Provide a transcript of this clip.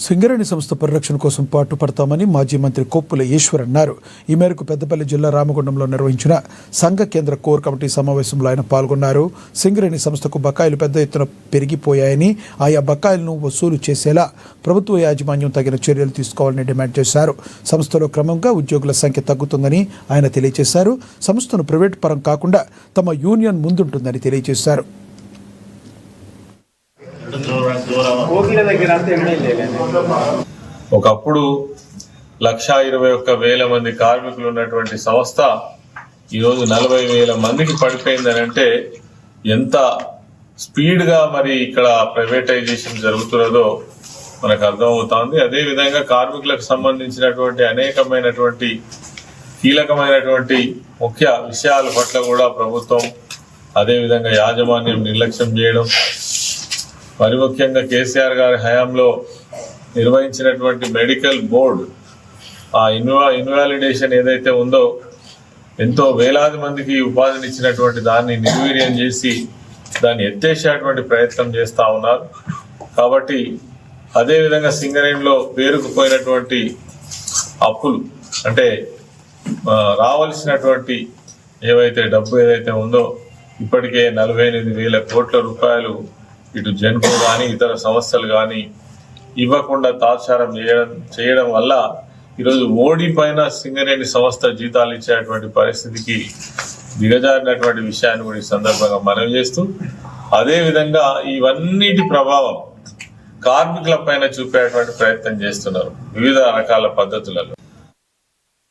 సింగరేణి సంస్థ పరిరక్షణ కోసం పాటుపడతామని మాజీ మంత్రి కొప్పుల ఈశ్వర్ అన్నారు. ఈ మేరకు పెద్దపల్లి జిల్లా రామగుండంలో నిర్వహించిన సంఘ కేంద్ర కోర్ కమిటీ సమావేశంలో ఆయన పాల్గొన్నారు. సింగరేణి సంస్థకు బకాయిలు పెద్ద ఎత్తున పెరిగిపోయాయని, ఆయా బకాయిలను వసూలు చేసేలా ప్రభుత్వ యాజమాన్యం తగిన చర్యలు తీసుకోవాలని డిమాండ్ చేశారు. సంస్థలో క్రమంగా ఉద్యోగుల సంఖ్య తగ్గుతుందని ఆయన తెలియజేశారు. సంస్థను ప్రైవేట్ పరం కాకుండా తమ యూనియన్ ముందుంటుందని తెలియజేశారు. ఒకప్పుడు 1,21,000 మంది కార్మికులు ఉన్నటువంటి సంస్థ ఈరోజు 40,000 మందికి పడిపోయిందని అంటే ఎంత స్పీడ్గా మరి ఇక్కడ ప్రైవేటైజేషన్ జరుగుతున్నదో మనకు అర్థమవుతోంది. అదేవిధంగా కార్మికులకు సంబంధించినటువంటి అనేకమైనటువంటి కీలకమైనటువంటి ముఖ్య విషయాల పట్ల కూడా ప్రభుత్వం అదేవిధంగా యాజమాన్యం నిర్లక్ష్యం చేయడం, మరి ముఖ్యంగా కేసీఆర్ గారి హయాంలో నిర్వహించినటువంటి మెడికల్ బోర్డు ఆ ఇన్వాలిడేషన్ ఏదైతే ఉందో ఎంతో వేలాది మందికి ఉపాధినిచ్చినటువంటి దాన్ని నిర్వీర్యం చేసి దాన్ని ఎత్తేసేటువంటి ప్రయత్నం చేస్తూ ఉన్నారు. కాబట్టి అదేవిధంగా సింగరేణిలో పేరుకుపోయినటువంటి అప్పులు అంటే రావాల్సినటువంటి ఏవైతే డబ్బు ఏదైతే ఉందో ఇప్పటికే 48,000 కోట్ల రూపాయలు ఇటు జెన్కో కానీ ఇతర సంస్థలు కానీ ఇవ్వకుండా తాత్సారం చేయడం వల్ల ఈరోజు మోడీ పైన సింగరేణి సంస్థ జీతాలు ఇచ్చేటువంటి పరిస్థితికి దిగజారినటువంటి విషయాన్ని కూడా ఈ సందర్భంగా మనవి చేస్తూ, అదేవిధంగా ఇవన్నిటి ప్రభావం కార్మికుల పైన చూపేటువంటి ప్రయత్నం చేస్తున్నారు వివిధ రకాల పద్ధతులలో.